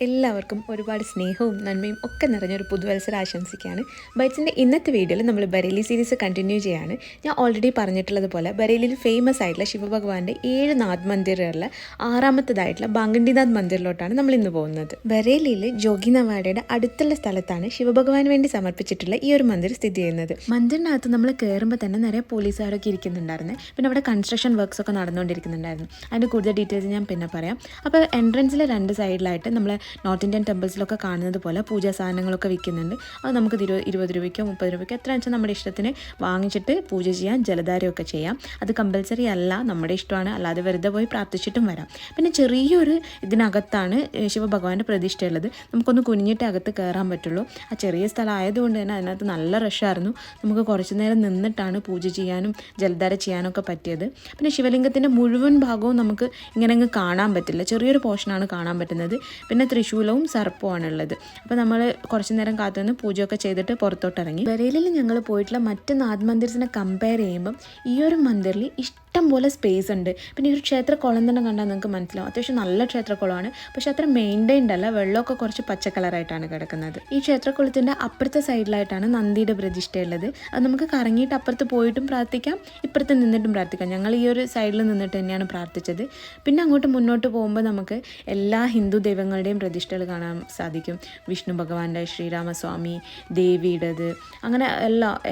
എല്ലാവർക്കും ഒരുപാട് സ്നേഹവും നന്മയും ഒക്കെ നിറഞ്ഞൊരു പുതുവത്സരം ആശംസിക്കുകയാണ്. ബൈറ്റ്സിൻ്റെ ഇന്നത്തെ വീഡിയോയിൽ നമ്മൾ ബറേലി സീരീസ് കണ്ടിന്യൂ ചെയ്യാണ്. ഞാൻ ഓൾറെഡി പറഞ്ഞിട്ടുള്ളതുപോലെ ബറേലിയിൽ ഫേമസ് ആയിട്ടുള്ള ശിവഭഗവാന്റെ 7 നാഥ് മന്ദിറുകളിലെ 6ാമത്തേതായിട്ടുള്ള ബാങ്കണ്ടിനാഥ് മന്ദിറിലോട്ടാണ് നമ്മൾ ഇന്ന് പോകുന്നത്. ബറേലിയിൽ ജോഗിനവാഡയുടെ അടുത്തുള്ള സ്ഥലത്താണ് ശിവഭഗവാന് വേണ്ടി സമർപ്പിച്ചിട്ടുള്ള ഈ ഒരു മന്ദിർ സ്ഥിതി ചെയ്യുന്നത്. മന്ദിറിനകത്ത് നമ്മൾ കയറുമ്പോൾ തന്നെ നിറയെ പോലീസുകാരൊക്കെ ഇരിക്കുന്നുണ്ടായിരുന്നു. പിന്നെ അവിടെ കൺസ്ട്രക്ഷൻ വർക്ക്സ് ഒക്കെ നടന്നുകൊണ്ടിരിക്കുന്നുണ്ടായിരുന്നു. അതിൻ്റെ കൂടുതൽ ഡീറ്റെയിൽസ് ഞാൻ പിന്നെ പറയാം. അപ്പോൾ എൻട്രൻസിലെ 2 സൈഡിലായിട്ട് നമ്മളെ നോർത്ത് ഇന്ത്യൻ ടെമ്പിൾസിലൊക്കെ കാണുന്നത് പോലെ പൂജാ സാധനങ്ങളൊക്കെ വിൽക്കുന്നുണ്ട്. അത് നമുക്ക് 20 രൂപയ്ക്കോ 30 രൂപയ്ക്കോ എത്ര വെച്ചാൽ നമ്മുടെ ഇഷ്ടത്തിന് വാങ്ങിച്ചിട്ട് പൂജ ചെയ്യാം, ജലധാരയൊക്കെ ചെയ്യാം. അത് കമ്പൽസറി അല്ല, നമ്മുടെ ഇഷ്ടമാണ്. അല്ലാതെ വെറുതെ പോയി പ്രാർത്ഥിച്ചിട്ടും വരാം. പിന്നെ ചെറിയൊരു ഇതിനകത്താണ് ശിവഭഗവാന്റെ പ്രതിഷ്ഠയുള്ളത്. നമുക്കൊന്ന് കുനിഞ്ഞിട്ട് അകത്ത് കയറാൻ പറ്റുള്ളൂ. ആ ചെറിയ സ്ഥലം ആയതുകൊണ്ട് തന്നെ അതിനകത്ത് നല്ല റഷായിരുന്നു. നമുക്ക് കുറച്ച് നേരം നിന്നിട്ടാണ് പൂജ ചെയ്യാനും ജലധാര ചെയ്യാനൊക്കെ പറ്റിയത്. പിന്നെ ശിവലിംഗത്തിൻ്റെ മുഴുവൻ ഭാഗവും നമുക്ക് ഇങ്ങനെ അങ്ങ് കാണാൻ പറ്റില്ല, ചെറിയൊരു പോർഷനാണ് കാണാൻ പറ്റുന്നത്. പിന്നെ ത്രിശൂലവും സർപ്പവുമാണ് ഉള്ളത്. അപ്പോൾ നമ്മൾ കുറച്ച് നേരം കാത്തുനിന്ന് പൂജയൊക്കെ ചെയ്തിട്ട് പുറത്തോട്ട് ഇറങ്ങി. ബറേലിയിൽ ഞങ്ങൾ പോയിട്ടുള്ള മറ്റ് നാഥ് മന്ദിർസിനെ കമ്പയർ ചെയ്യുമ്പം ഈ ഒരു മന്ദിറിൽ ഇഷ്ടം പോലെ സ്പേസ് ഉണ്ട്. പിന്നെ ഈ ഒരു ക്ഷേത്രക്കുളം തന്നെ കണ്ടാൽ നിങ്ങൾക്ക് മനസ്സിലാവും, അത്യാവശ്യം നല്ല ക്ഷേത്രക്കുളമാണ്. പക്ഷെ അത്ര മെയിൻറ്റൈൻഡ് അല്ല, വെള്ളമൊക്കെ കുറച്ച് പച്ച കളറായിട്ടാണ് കിടക്കുന്നത്. ഈ ക്ഷേത്രക്കുളത്തിൻ്റെ അപ്പുറത്തെ സൈഡിലായിട്ടാണ് നന്ദിയുടെ പ്രതിഷ്ഠയുള്ളത്. അത് നമുക്ക് കറങ്ങിയിട്ട് അപ്പുറത്ത് പോയിട്ടും പ്രാർത്ഥിക്കാം, ഇപ്പുറത്ത് നിന്നിട്ടും പ്രാർത്ഥിക്കാം. ഞങ്ങൾ ഈ ഒരു സൈഡിൽ നിന്നിട്ട് തന്നെയാണ് പ്രാർത്ഥിച്ചത്. പിന്നെ അങ്ങോട്ട് മുന്നോട്ട് പോകുമ്പോൾ നമുക്ക് എല്ലാ ഹിന്ദു ദൈവങ്ങളുടെയും പ്രതിഷ്ഠകൾ കാണാൻ സാധിക്കും. വിഷ്ണു ഭഗവാന്റെ, ശ്രീരാമസ്വാമി, ദേവിയുടേത്, അങ്ങനെ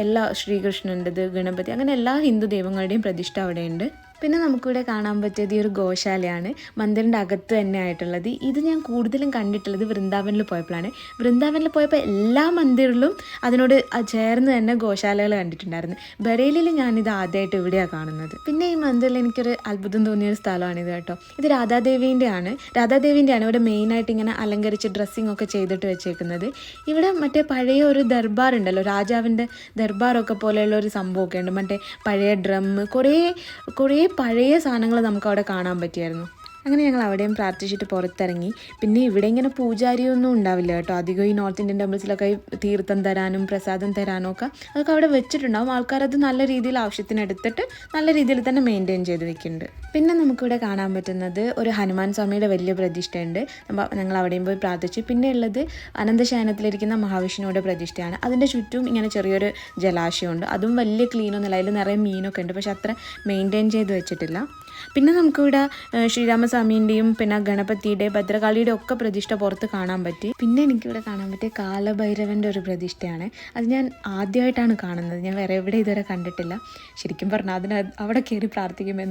എല്ലാ ശ്രീകൃഷ്ണൻ്റെത്, ഗണപതി, അങ്ങനെ എല്ലാ ഹിന്ദു ദൈവങ്ങളുടെയും പ്രതിഷ്ഠ അവിടെയുണ്ട്. പിന്നെ നമുക്കിവിടെ കാണാൻ പറ്റിയത് ഈ ഒരു ഗോശാലയാണ്, മന്ദിറിൻ്റെ അകത്ത് തന്നെ ആയിട്ടുള്ളത്. ഇത് ഞാൻ കൂടുതലും കണ്ടിട്ടുള്ളത് വൃന്ദാവനിൽ പോയപ്പോഴാണ്. വൃന്ദാവനിൽ പോയപ്പോൾ എല്ലാ മന്ദിറിലും അതിനോട് ചേർന്ന് തന്നെ ഗോശാലകൾ കണ്ടിട്ടുണ്ടായിരുന്നു. ബറേലിയിൽ ഞാനിത് ആദ്യമായിട്ട് ഇവിടെയാണ് കാണുന്നത്. പിന്നെ ഈ മന്ദിറിൽ എനിക്കൊരു അത്ഭുതം തോന്നിയൊരു സ്ഥലമാണിത് കേട്ടോ. ഇത് രാധാദേവീൻ്റെയാണ് ഇവിടെ മെയിനായിട്ട് ഇങ്ങനെ അലങ്കരിച്ച് ഡ്രസ്സിങ് ഒക്കെ ചെയ്തിട്ട് വെച്ചേക്കുന്നത്. ഇവിടെ മറ്റേ പഴയ ഒരു ദർബാർ ഉണ്ടല്ലോ, രാജാവിൻ്റെ ദർബാറൊക്കെ പോലെയുള്ള ഒരു സംഭവമൊക്കെ ഉണ്ട്. മറ്റേ പഴയ ഡ്രം, കുറേ പഴയ സാധനങ്ങൾ നമുക്ക് അവിടെ കാണാൻ പറ്റിയായിരുന്നു. അങ്ങനെ ഞങ്ങൾ അവിടെയും പ്രാർത്ഥിച്ചിട്ട് പുറത്തിറങ്ങി. പിന്നെ ഇവിടെ ഇങ്ങനെ പൂജാരിയൊന്നും ഉണ്ടാവില്ല കേട്ടോ. അധികം ഈ നോർത്ത് ഇന്ത്യൻ ടെമ്പിൾസിലൊക്കെ തീർത്ഥം തരാനും പ്രസാദം തരാനും ഒക്കെ അതൊക്കെ അവിടെ വെച്ചിട്ടുണ്ടാവും. ആൾക്കാരത് നല്ല രീതിയിൽ ആവശ്യത്തിന് എടുത്തിട്ട് നല്ല രീതിയിൽ തന്നെ മെയിൻറ്റെയിൻ ചെയ്ത് വെക്കുന്നുണ്ട്. പിന്നെ നമുക്കിവിടെ കാണാൻ പറ്റുന്നത് ഒരു ഹനുമാൻ സ്വാമിയുടെ വലിയ പ്രതിഷ്ഠയുണ്ട്. ഞങ്ങൾ അവിടെയും പോയി പ്രാർത്ഥിച്ചു. പിന്നെ ഉള്ളത് അനന്തശയനത്തിലിരിക്കുന്ന മഹാവിഷ്ണുവിടെ പ്രതിഷ്ഠയാണ്. അതിൻ്റെ ചുറ്റും ഇങ്ങനെ ചെറിയൊരു ജലാശയമുണ്ട്. അതും വലിയ ക്ലീനൊന്നുമില്ല, അതിൽ നിറയെ മീനൊക്കെ ഉണ്ട്, പക്ഷെ അത്ര മെയിൻറ്റെയിൻ ചെയ്ത് വെച്ചിട്ടില്ല. പിന്നെ നമുക്കിവിടെ ശ്രീരാമസ്വാമീൻ്റെയും പിന്നെ ഗണപതിയുടെ, ഭദ്രകാളിയുടെ ഒക്കെ പ്രതിഷ്ഠ പുറത്ത് കാണാൻ പറ്റി. പിന്നെ എനിക്കിവിടെ കാണാൻ പറ്റിയ കാലഭൈരവൻ്റെ ഒരു പ്രതിഷ്ഠയാണ്. അത് ഞാൻ ആദ്യമായിട്ടാണ് കാണുന്നത്, ഞാൻ വേറെ എവിടെ ഇതുവരെ കണ്ടിട്ടില്ല. ശരിക്കും പറഞ്ഞാൽ അവിടെ കയറി പ്രാർത്ഥിക്കുമ്പോൾ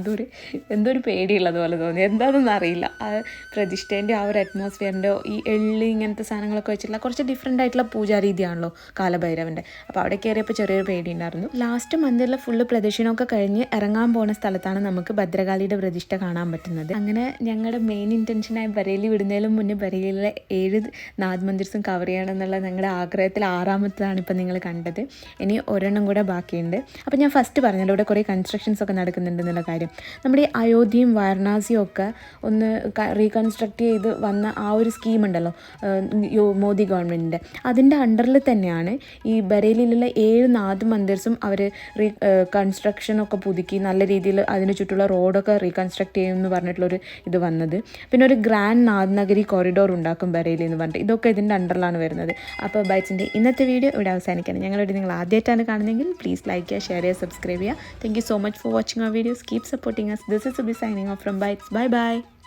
എന്തോ ഒരു പേടിയുള്ളതുപോലെ തോന്നി, എന്താണെന്നൊന്നും അറിയില്ല. ആ പ്രതിഷ്ഠേൻ്റെ ആ ഒരു അറ്റ്മോസ്ഫിയറിൻ്റെ ഈ എള്ളി ഇങ്ങനത്തെ സാധനങ്ങളൊക്കെ വെച്ചിട്ടുള്ള കുറച്ച് ഡിഫറെൻ്റ് ആയിട്ടുള്ള പൂജാരീതിയാണല്ലോ കാലഭൈരവൻ്റെ. അപ്പോൾ അവിടെ കയറിയപ്പോൾ ചെറിയൊരു പേടി ഉണ്ടായിരുന്നു. ലാസ്റ്റ് മന്ദിറിലെ ഫുള്ള് പ്രദക്ഷിണമൊക്കെ കഴിഞ്ഞ് ഇറങ്ങാൻ പോകുന്ന സ്ഥലത്താണ് നമുക്ക് ഭദ്രകാളിയുടെ പ്രതിഷ്ഠ കാണാൻ പറ്റുന്നത്. അങ്ങനെ ഞങ്ങളുടെ മെയിൻ ഇൻറ്റൻഷനായി ബറേലി വിടുന്നതിലും മുന്നേ ബറേലിയിലെ 7 നാഥ് മന്ദിർസും കവർ ചെയ്യണം എന്നുള്ള ഞങ്ങളുടെ ആഗ്രഹത്തിൽ 6ാമത്തേതാണ് ഇപ്പം നിങ്ങൾ കണ്ടത്. ഇനി ഒരെണ്ണം കൂടെ ബാക്കിയുണ്ട്. അപ്പോൾ ഞാൻ ഫസ്റ്റ് പറഞ്ഞല്ലോ ഇവിടെ കുറേ കൺസ്ട്രക്ഷൻസ് ഒക്കെ നടക്കുന്നുണ്ടെന്നുള്ള കാര്യം. നമ്മുടെ ഈ അയോധ്യയും വാരണാസിയും ഒക്കെ ഒന്ന് റീകൺസ്ട്രക്ട് ചെയ്ത് വന്ന ആ ഒരു സ്കീം ഉണ്ടല്ലോ മോദി ഗവൺമെൻറ്റിൻ്റെ, അതിൻ്റെ അണ്ടറിൽ തന്നെയാണ് ഈ ബറേലിയിലുള്ള 7 നാഥ് മന്ദിർസും അവർ കൺസ്ട്രക്ഷനൊക്കെ പുതുക്കി നല്ല രീതിയിൽ അതിന് ചുറ്റുള്ള റോഡൊക്കെ റീകൺസ്ട്രക്ട് ചെയ്യുമെന്ന് പറഞ്ഞിട്ടുള്ളൊരു ഇത് വന്നത്. പിന്നെ ഒരു ഗ്രാൻഡ് നാഥ് നഗരി കോറിഡോർ ഉണ്ടാക്കും ബറേലി എന്ന് പറഞ്ഞിട്ട്. ഇതൊക്കെ ഇതിൻ്റെ അണ്ടറിലാണ് വരുന്നത്. അപ്പോൾ ബൈറ്റ്സിൻ്റെ ഇന്നത്തെ വീഡിയോ ഇവിടെ അവസാനിക്കണം. ഞങ്ങളുടെ നിങ്ങൾ ആദ്യമായിട്ടാണ് കാണുന്നതെങ്കിൽ പ്ലീസ് ലൈക്ക് ചെയ്യുക, ഷെയർ ചെയ്യുക, സബ്സ്ക്രൈബ് ചെയ്യുക. Thank you so much for watching our videos. Keep supporting us. This is Subhi signing off from Bites. Bye bye.